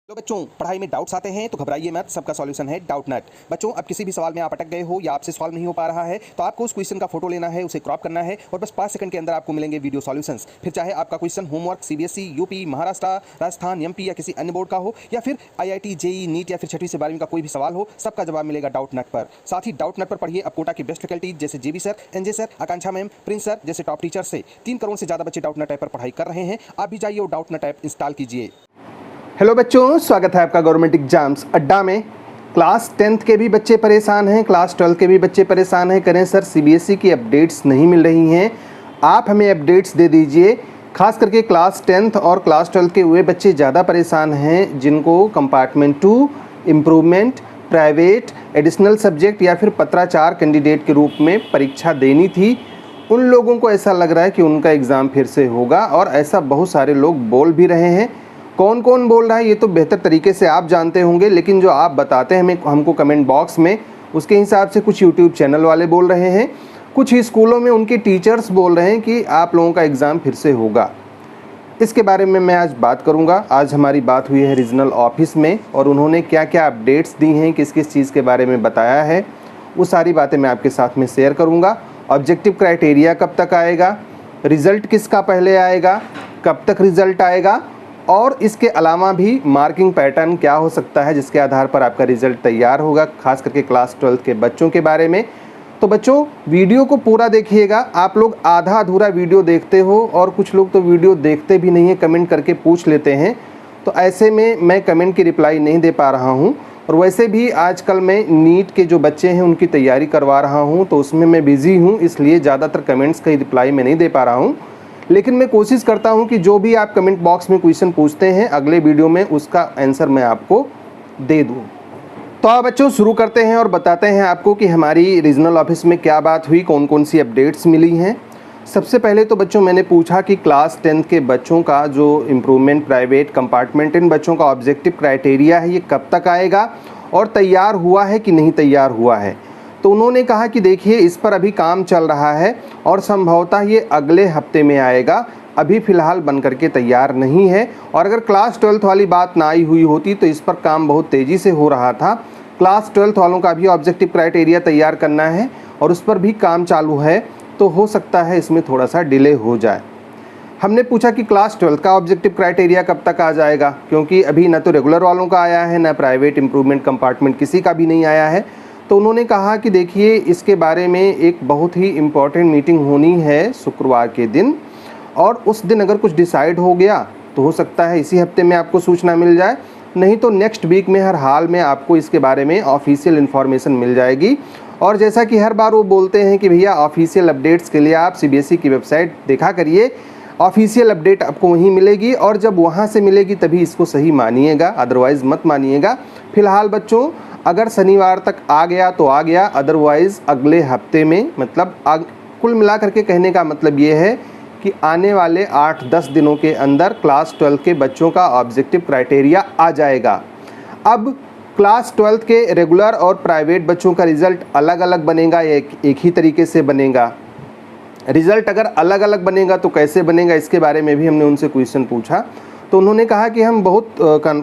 तो बच्चों, पढ़ाई में डाउट्स आते हैं तो घबराइए मत, सबका सॉल्यूशन है डाउटनट। बच्चों, अब किसी भी सवाल में आप अटक गए हो या आपसे सॉल्व नहीं हो पा रहा है तो आपको उस क्वेश्चन का फोटो लेना है, उसे क्रॉप करना है और बस 5 सेकंड के अंदर आपको मिलेंगे वीडियो सॉल्यूशंस। फिर चाहे आपका question homework CBSE, UP, Maharashtra, Rajasthan, MP या किसी अन्य बोर्ड का हो या फिर आईआईटी, जेईई, नीट या फिर 6वीं से 12वीं का कोई भी सवाल हो, सबका जवाब मिलेगा डाउटनट पर। साथ ही डाउटनट पर पढ़िए अब कोटा की बेस्ट फैकल्टी जैसे जेबी सर, एनजे सर, आकांक्षा मैम, प्रिंस सर जैसे टॉप टीचर से 3 करोड़ से ज़्यादा बच्चे डाउटनट ऐप पर पढ़ाई कर रहे हैं। आप भी जाइए और डाउटनट ऐप इंस्टॉल कीजिए। हेलो बच्चों, स्वागत है आपका गवर्नमेंट एग्जाम्स अड्डा में। क्लास 10th के भी बच्चे परेशान हैं, क्लास 12 के भी बच्चे परेशान हैं। करें सर, सीबीएसई की अपडेट्स नहीं मिल रही हैं, आप हमें अपडेट्स दे दीजिए। खास करके क्लास 10th और क्लास 12 के हुए बच्चे ज़्यादा परेशान हैं, जिनको compartment 2, improvement, private, additional subject या फिर पत्राचार कैंडिडेट के रूप में परीक्षा देनी थी। उन लोगों को ऐसा लग रहा है कि उनका एग्ज़ाम फिर से होगा और ऐसा बहुत सारे लोग बोल भी रहे हैं। कौन कौन बोल रहा है ये तो बेहतर तरीके से आप जानते होंगे, लेकिन जो आप बताते हैं हमको कमेंट बॉक्स में, उसके हिसाब से कुछ यूट्यूब चैनल वाले बोल रहे हैं, कुछ ही स्कूलों में उनके टीचर्स बोल रहे हैं कि आप लोगों का एग्ज़ाम फिर से होगा। इसके बारे में मैं आज बात करूंगा। आज हमारी बात हुई है रीजनल ऑफिस में और उन्होंने क्या क्या अपडेट्स दी हैं, किस किस चीज़ के बारे में बताया है, वो सारी बातें मैं आपके साथ में शेयर करूँगा। ऑब्जेक्टिव क्राइटेरिया कब तक आएगा, रिज़ल्ट किसका पहले आएगा, कब तक रिज़ल्ट आएगा और इसके अलावा भी मार्किंग पैटर्न क्या हो सकता है जिसके आधार पर आपका रिज़ल्ट तैयार होगा, खास करके क्लास 12 के बच्चों के बारे में। तो बच्चों, वीडियो को पूरा देखिएगा। आप लोग आधा अधूरा वीडियो देखते हो और कुछ लोग तो वीडियो देखते भी नहीं है, कमेंट करके पूछ लेते हैं। तो ऐसे में मैं कमेंट की रिप्लाई नहीं दे पा रहा हूँ। और वैसे भी आजकल मैं नीट के जो बच्चे हैं उनकी तैयारी करवा रहा हूँ, तो उसमें मैं बिज़ी हूँ, इसलिए ज़्यादातर कमेंट्स का रिप्लाई मैं नहीं दे पा रहा हूँ। लेकिन मैं कोशिश करता हूं कि जो भी आप कमेंट बॉक्स में क्वेश्चन पूछते हैं अगले वीडियो में उसका आंसर मैं आपको दे दूं। तो आप बच्चों शुरू करते हैं और बताते हैं आपको कि हमारी रीजनल ऑफिस में क्या बात हुई, कौन कौन सी अपडेट्स मिली हैं। सबसे पहले तो बच्चों मैंने पूछा कि क्लास 10th के बच्चों का जो इम्प्रूवमेंट, प्राइवेट, कंपार्टमेंट, इन बच्चों का ऑब्जेक्टिव क्राइटेरिया है ये कब तक आएगा और तैयार हुआ है कि नहीं तैयार हुआ है। तो उन्होंने कहा कि देखिए, इस पर अभी काम चल रहा है और संभवतः ये अगले हफ्ते में आएगा, अभी फ़िलहाल बन करके तैयार नहीं है। और अगर क्लास 12th वाली बात ना आई हुई होती तो इस पर काम बहुत तेज़ी से हो रहा था। क्लास 12th वालों का भी ऑब्जेक्टिव क्राइटेरिया तैयार करना है और उस पर भी काम चालू है, तो हो सकता है इसमें थोड़ा सा डिले हो जाए। हमने पूछा कि क्लास 12th का ऑब्जेक्टिव क्राइटेरिया कब तक आ जाएगा, क्योंकि अभी ना तो रेगुलर वालों का आया है, ना प्राइवेट, इम्प्रूवमेंट, कंपार्टमेंट किसी का भी नहीं आया है। तो उन्होंने कहा कि देखिए, इसके बारे में एक बहुत ही इम्पॉर्टेंट मीटिंग होनी है शुक्रवार के दिन, और उस दिन अगर कुछ डिसाइड हो गया तो हो सकता है इसी हफ्ते में आपको सूचना मिल जाए, नहीं तो नेक्स्ट वीक में हर हाल में आपको इसके बारे में ऑफिशियल इन्फॉर्मेशन मिल जाएगी। और जैसा कि हर बार वो बोलते हैं कि भैया ऑफिशियल अपडेट्स के लिए आप सीबीएसई की वेबसाइट देखा करिए, ऑफिशियल अपडेट आपको वहीं मिलेगी और जब वहाँ से मिलेगी तभी इसको सही मानिएगा, अदरवाइज़ मत मानिएगा। फिलहाल बच्चों, अगर शनिवार तक आ गया तो आ गया, अदरवाइज़ अगले हफ्ते में, मतलब कुल मिला करके कहने का मतलब ये है कि आने वाले 8-10 दिनों के अंदर क्लास 12 के बच्चों का ऑब्जेक्टिव क्राइटेरिया आ जाएगा। अब क्लास 12 के रेगुलर और प्राइवेट बच्चों का रिज़ल्ट अलग अलग बनेगा या एक ही तरीके से बनेगा। रिज़ल्ट अगर अलग अलग बनेगा तो कैसे बनेगा, इसके बारे में भी हमने उनसे क्वेश्चन पूछा। तो उन्होंने कहा कि हम बहुत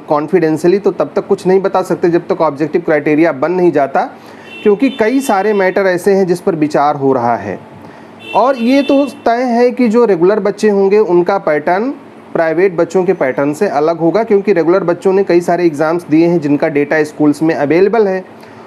कॉन्फिडेंशियली तो तब तक कुछ नहीं बता सकते जब तक ऑब्जेक्टिव क्राइटेरिया बन नहीं जाता, क्योंकि कई सारे मैटर ऐसे हैं जिस पर विचार हो रहा है। और ये तो तय है कि जो रेगुलर बच्चे होंगे उनका पैटर्न प्राइवेट बच्चों के पैटर्न से अलग होगा, क्योंकि रेगुलर बच्चों ने कई सारे एग्ज़ाम्स दिए हैं जिनका डेटा स्कूल्स में अवेलेबल है,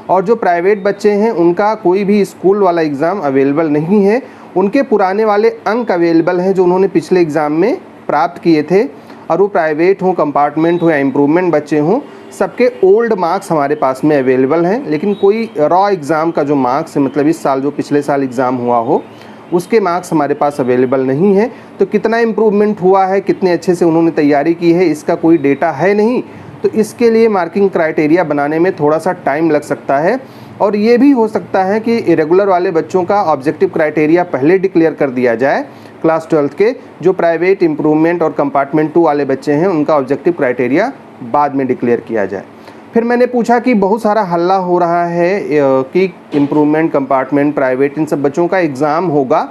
और जो प्राइवेट बच्चे हैं उनका कोई भी स्कूल वाला एग्ज़ाम अवेलेबल नहीं है। उनके पुराने वाले अंक अवेलेबल हैं जो उन्होंने पिछले एग्ज़ाम में प्राप्त किए थे, और वो प्राइवेट हो, कंपार्टमेंट हो या इम्प्रूवमेंट बच्चे हों, सबके ओल्ड मार्क्स हमारे पास में अवेलेबल हैं। लेकिन कोई रॉ एग्ज़ाम का जो मार्क्स है, मतलब इस साल जो पिछले साल एग्ज़ाम हुआ हो उसके मार्क्स हमारे पास अवेलेबल नहीं है। तो कितना इम्प्रूवमेंट हुआ है, कितने अच्छे से उन्होंने तैयारी की है, इसका कोई डेटा है नहीं। तो इसके लिए मार्किंग क्राइटेरिया बनाने में थोड़ा सा टाइम लग सकता है, और ये भी हो सकता है कि इरेगुलर वाले बच्चों का ऑब्जेक्टिव क्राइटेरिया पहले डिक्लेयर कर दिया जाए क्लास 12 के, जो प्राइवेट, इम्प्रूवमेंट और कंपार्टमेंट 2 वाले बच्चे हैं उनका ऑब्जेक्टिव क्राइटेरिया बाद में डिक्लेयर किया जाए। फिर मैंने पूछा कि बहुत सारा हल्ला हो रहा है कि इम्प्रूवमेंट, कंपार्टमेंट, प्राइवेट, इन सब बच्चों का एग्ज़ाम होगा,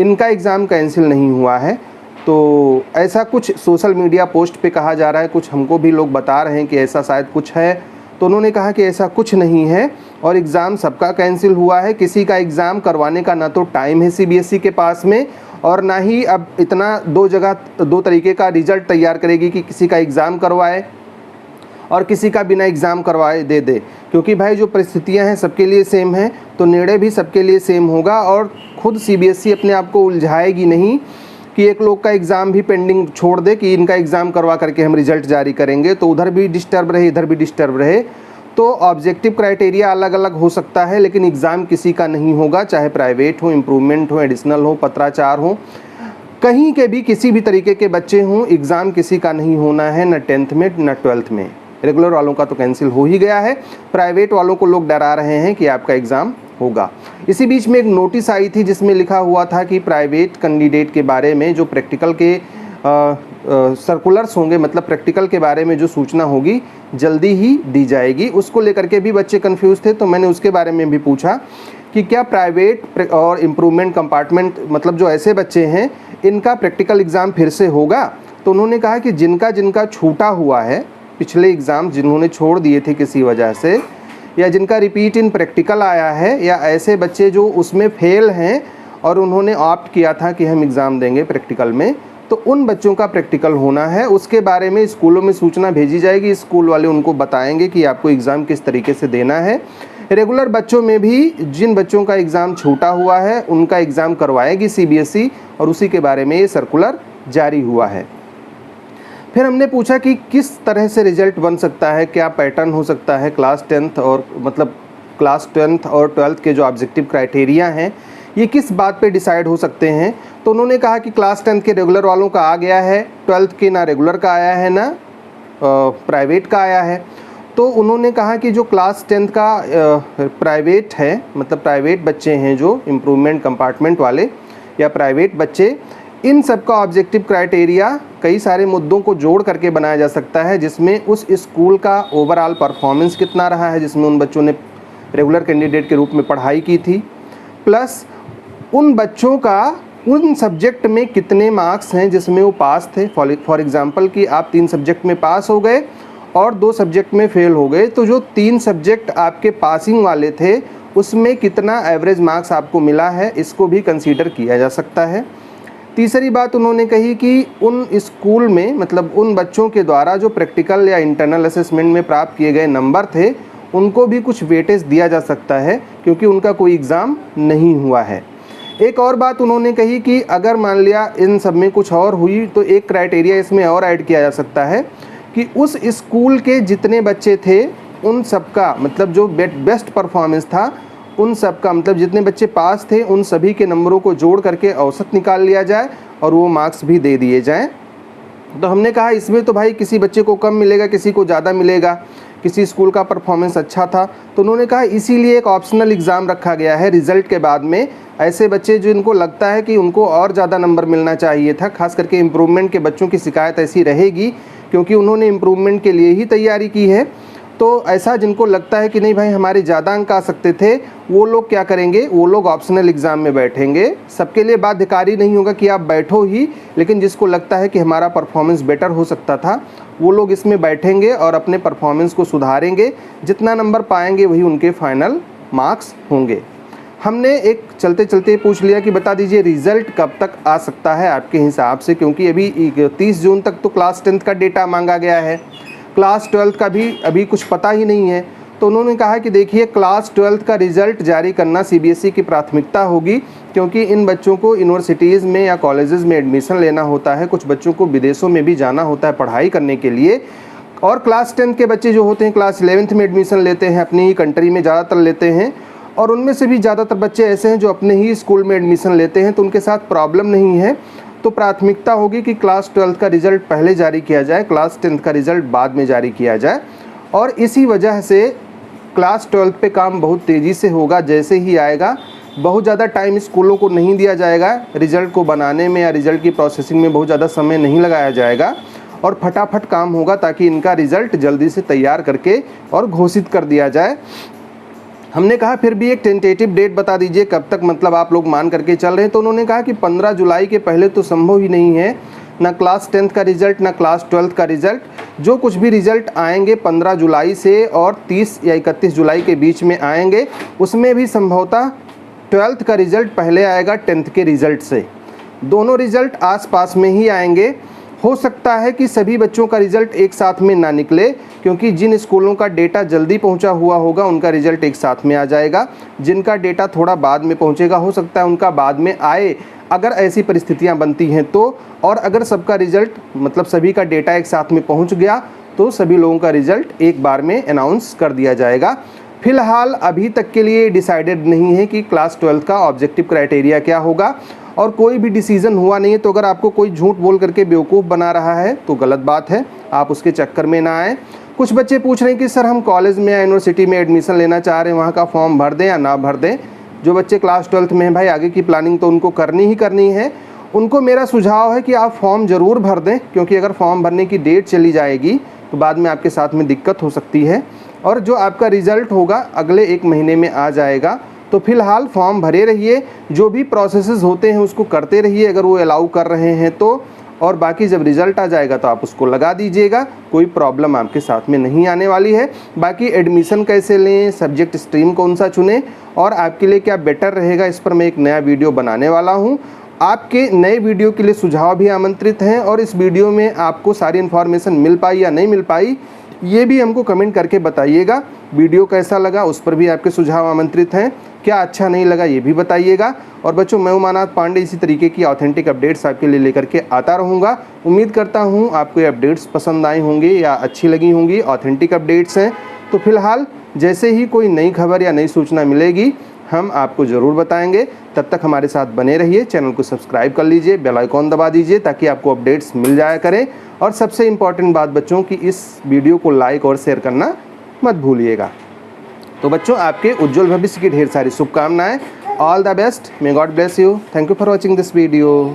इनका एग्ज़ाम कैंसिल नहीं हुआ है। तो ऐसा कुछ सोशल मीडिया पोस्ट पे कहा जा रहा है, कुछ हमको भी लोग बता रहे हैं कि ऐसा शायद कुछ है। तो उन्होंने कहा कि ऐसा कुछ नहीं है और एग्ज़ाम सबका कैंसिल हुआ है। किसी का एग्ज़ाम करवाने का ना तो टाइम है सीबीएसई के पास में, और ना ही अब इतना दो तरीके का रिजल्ट तैयार करेगी कि किसी का एग्ज़ाम करवाए और किसी का बिना एग्ज़ाम करवाए दे दे। क्योंकि भाई जो परिस्थितियां हैं सबके लिए सेम हैं, तो निर्णय भी सबके लिए सेम होगा। और खुद सीबीएसई अपने आप को उलझाएगी नहीं कि एक लोग का एग्ज़ाम भी पेंडिंग छोड़ दे कि इनका एग्ज़ाम करवा करके हम रिजल्ट जारी करेंगे, तो उधर भी डिस्टर्ब रहे इधर भी डिस्टर्ब रहे। तो ऑब्जेक्टिव क्राइटेरिया अलग अलग हो सकता है, लेकिन एग्ज़ाम किसी का नहीं होगा, चाहे प्राइवेट हो, इम्प्रूवमेंट हो, एडिशनल हो, पत्राचार हो, कहीं के भी किसी भी तरीके के बच्चे हों, एग्ज़ाम किसी का नहीं होना है, न 10th में न 12th में। रेगुलर वालों का तो कैंसिल हो ही गया है, प्राइवेट वालों को लोग डरा रहे हैं कि आपका एग्ज़ाम होगा। इसी बीच में एक नोटिस आई थी जिसमें लिखा हुआ था कि प्राइवेट कैंडिडेट के बारे में जो प्रैक्टिकल के सर्कुलर्स होंगे, मतलब प्रैक्टिकल के बारे में जो सूचना होगी जल्दी ही दी जाएगी। उसको लेकर के भी बच्चे कंफ्यूज थे, तो मैंने उसके बारे में भी पूछा कि क्या प्राइवेट और इम्प्रूवमेंट कंपार्टमेंट, मतलब जो ऐसे बच्चे हैं, इनका प्रैक्टिकल एग्ज़ाम फिर से होगा। तो उन्होंने कहा कि जिनका जिनका छूटा हुआ है, पिछले एग्ज़ाम जिन्होंने छोड़ दिए थे किसी वजह से, या जिनका रिपीट इन प्रैक्टिकल आया है, या ऐसे बच्चे जो उसमें फेल हैं और उन्होंने ऑप्ट किया था कि हम एग्ज़ाम देंगे प्रैक्टिकल में, तो उन बच्चों का प्रैक्टिकल होना है। उसके बारे में स्कूलों में सूचना भेजी जाएगी, स्कूल वाले उनको बताएंगे कि आपको एग्ज़ाम किस तरीके से देना है। रेगुलर बच्चों में भी जिन बच्चों का एग्ज़ाम छूटा हुआ है उनका एग्ज़ाम करवाएगी सीबीएसई, और उसी के बारे में ये सर्कुलर जारी हुआ है। फिर हमने पूछा कि किस तरह से रिजल्ट बन सकता है, क्या पैटर्न हो सकता है क्लास 10th और मतलब क्लास 10th और 12th के जो ऑब्जेक्टिव क्राइटेरिया हैं, ये किस बात पे डिसाइड हो सकते हैं। तो उन्होंने कहा कि क्लास 10th के रेगुलर वालों का आ गया है, 12th के ना रेगुलर का आया है ना प्राइवेट का आया है। तो उन्होंने कहा कि जो क्लास 10th का प्राइवेट है, मतलब प्राइवेट बच्चे हैं जो इम्प्रूवमेंट कंपार्टमेंट वाले या प्राइवेट बच्चे, इन सब का ऑब्जेक्टिव क्राइटेरिया कई सारे मुद्दों को जोड़ करके बनाया जा सकता है, जिसमें उस स्कूल का ओवरऑल परफॉर्मेंस कितना रहा है जिसमें उन बच्चों ने रेगुलर कैंडिडेट के रूप में पढ़ाई की थी, प्लस उन बच्चों का उन सब्जेक्ट में कितने मार्क्स हैं जिसमें वो पास थे। फॉर एग्ज़ाम्पल कि आप 3 सब्जेक्ट में पास हो गए और 2 सब्जेक्ट में फेल हो गए, तो जो 3 सब्जेक्ट आपके पासिंग वाले थे उसमें कितना एवरेज मार्क्स आपको मिला है, इसको भी कंसीडर किया जा सकता है। तीसरी बात उन्होंने कही कि उन स्कूल में, मतलब उन बच्चों के द्वारा जो प्रैक्टिकल या इंटरनल असेसमेंट में प्राप्त किए गए नंबर थे, उनको भी कुछ वेटेज दिया जा सकता है क्योंकि उनका कोई एग्ज़ाम नहीं हुआ है। एक और बात उन्होंने कही कि अगर मान लिया इन सब में कुछ और हुई तो एक क्राइटेरिया इसमें और ऐड किया जा सकता है कि उस स्कूल के जितने बच्चे थे उन सबका, मतलब जो बेस्ट परफॉर्मेंस था उन सब का, मतलब जितने बच्चे पास थे उन सभी के नंबरों को जोड़ करके औसत निकाल लिया जाए और वो मार्क्स भी दे दिए जाएं। तो हमने कहा इसमें तो भाई किसी बच्चे को कम मिलेगा, किसी को ज़्यादा मिलेगा, किसी स्कूल का परफॉर्मेंस अच्छा था। तो उन्होंने कहा इसीलिए एक ऑप्शनल एग्ज़ाम रखा गया है रिज़ल्ट के बाद में। ऐसे बच्चे जिनको लगता है कि उनको और ज़्यादा नंबर मिलना चाहिए था, खास करके इम्प्रूवमेंट के बच्चों की शिकायत ऐसी रहेगी क्योंकि उन्होंने इम्प्रूवमेंट के लिए ही तैयारी की है। तो ऐसा जिनको लगता है कि नहीं भाई हमारे ज़्यादा अंक आ सकते थे, वो लोग क्या करेंगे, वो लोग ऑप्शनल एग्ज़ाम में बैठेंगे। सबके लिए बाध्यकारी नहीं होगा कि आप बैठो ही, लेकिन जिसको लगता है कि हमारा परफॉर्मेंस बेटर हो सकता था वो लोग इसमें बैठेंगे और अपने परफॉर्मेंस को सुधारेंगे। जितना नंबर पाएंगे वही उनके फाइनल मार्क्स होंगे। हमने एक चलते चलते पूछ लिया कि बता दीजिए रिज़ल्ट कब तक आ सकता है आपके हिसाब से, क्योंकि अभी 30 जून तक तो क्लास 10th का डेटा मांगा गया है, क्लास 12th का भी अभी कुछ पता ही नहीं है। तो उन्होंने कहा कि देखिए क्लास 12th का रिज़ल्ट जारी करना सीबीएसई की प्राथमिकता होगी, क्योंकि इन बच्चों को यूनिवर्सिटीज़ में या कॉलेजेस में एडमिशन लेना होता है, कुछ बच्चों को विदेशों में भी जाना होता है पढ़ाई करने के लिए। और क्लास 10th के बच्चे जो होते हैं क्लास 11th में एडमिशन लेते हैं, अपनी ही कंट्री में ज़्यादातर लेते हैं, और उनमें से भी ज़्यादातर बच्चे ऐसे हैं जो अपने ही स्कूल में एडमिशन लेते हैं, तो उनके साथ प्रॉब्लम नहीं है। तो प्राथमिकता होगी कि क्लास 12th का रिज़ल्ट पहले जारी किया जाए, क्लास 10th का रिज़ल्ट बाद में जारी किया जाए। और इसी वजह से क्लास 12th पे काम बहुत तेज़ी से होगा। जैसे ही आएगा बहुत ज़्यादा टाइम स्कूलों को नहीं दिया जाएगा, रिज़ल्ट को बनाने में या रिज़ल्ट की प्रोसेसिंग में बहुत ज़्यादा समय नहीं लगाया जाएगा और फटाफट काम होगा ताकि इनका रिज़ल्ट जल्दी से तैयार करके और घोषित कर दिया जाए। हमने कहा फिर भी एक टेंटेटिव डेट बता दीजिए कब तक, मतलब आप लोग मान करके चल रहे हैं। तो उन्होंने कहा कि 15 जुलाई के पहले तो संभव ही नहीं है, ना क्लास 10th का रिज़ल्ट, ना क्लास 12th का रिज़ल्ट। जो कुछ भी रिज़ल्ट आएंगे 15 जुलाई से और 30 या 31 जुलाई के बीच में आएंगे, उसमें भी संभवतः 12th का रिज़ल्ट पहले आएगा 10th के रिज़ल्ट से। दोनों रिज़ल्ट आसपास में ही आएंगे। हो सकता है कि सभी बच्चों का रिज़ल्ट एक साथ में ना निकले, क्योंकि जिन स्कूलों का डेटा जल्दी पहुंचा हुआ होगा उनका रिज़ल्ट एक साथ में आ जाएगा। जिनका डेटा थोड़ा बाद में पहुंचेगा, हो सकता है उनका बाद में आए, अगर ऐसी परिस्थितियां बनती हैं तो। और अगर सबका रिज़ल्ट मतलब सभी का डेटा एक साथ में पहुंच गया तो सभी लोगों का रिज़ल्ट एक बार में अनाउंस कर दिया जाएगा। फ़िलहाल अभी तक के लिए डिसाइडेड नहीं है कि क्लास 12th का ऑब्जेक्टिव क्राइटेरिया क्या होगा, और कोई भी डिसीज़न हुआ नहीं है। तो अगर आपको कोई झूठ बोल करके बेवकूफ़ बना रहा है तो गलत बात है, आप उसके चक्कर में ना आए। कुछ बच्चे पूछ रहे हैं कि सर हम कॉलेज में या यूनिवर्सिटी में एडमिशन लेना चाह रहे हैं, वहाँ का फॉर्म भर दें या ना भर दें। जो बच्चे क्लास 12th में हैं भाई, आगे की प्लानिंग तो उनको करनी ही करनी है। उनको मेरा सुझाव है कि आप फॉर्म ज़रूर भर दें, क्योंकि अगर फॉर्म भरने की डेट चली जाएगी तो बाद में आपके साथ में दिक्कत हो सकती है। और जो आपका रिज़ल्ट होगा अगले 1 महीने में आ जाएगा। तो फिलहाल फॉर्म भरे रहिए, जो भी प्रोसेसेस होते हैं उसको करते रहिए अगर वो अलाउ कर रहे हैं तो। और बाकी जब रिज़ल्ट आ जाएगा तो आप उसको लगा दीजिएगा, कोई प्रॉब्लम आपके साथ में नहीं आने वाली है। बाकी एडमिशन कैसे लें, सब्जेक्ट स्ट्रीम कौन सा चुनें और आपके लिए क्या बेटर रहेगा, इस पर मैं एक नया वीडियो बनाने वाला हूँ। आपके नए वीडियो के लिए सुझाव भी आमंत्रित हैं, और इस वीडियो में आपको सारी इन्फॉर्मेशन मिल पाई या नहीं मिल पाई ये भी हमको कमेंट करके बताइएगा। वीडियो कैसा लगा उस पर भी आपके सुझाव आमंत्रित हैं, क्या अच्छा नहीं लगा ये भी बताइएगा। और बच्चों, मैं उमानाथ पांडे इसी तरीके की ऑथेंटिक अपडेट्स आपके लिए लेकर के आता रहूँगा। उम्मीद करता हूँ आपको ये अपडेट्स पसंद आई होंगी या अच्छी लगी होंगी, ऑथेंटिक अपडेट्स हैं। तो फिलहाल जैसे ही कोई नई खबर या नई सूचना मिलेगी हम आपको ज़रूर बताएंगे। तब तक हमारे साथ बने रहिए, चैनल को सब्सक्राइब कर लीजिए, बेल आइकॉन दबा दीजिए ताकि आपको अपडेट्स मिल जाया करें। और सबसे इम्पॉर्टेंट बात बच्चों की, इस वीडियो को लाइक और शेयर करना मत भूलिएगा। तो बच्चों, आपके उज्जवल भविष्य की ढेर सारी शुभकामनाएं। All the best, may God bless you. Thank you for watching this video.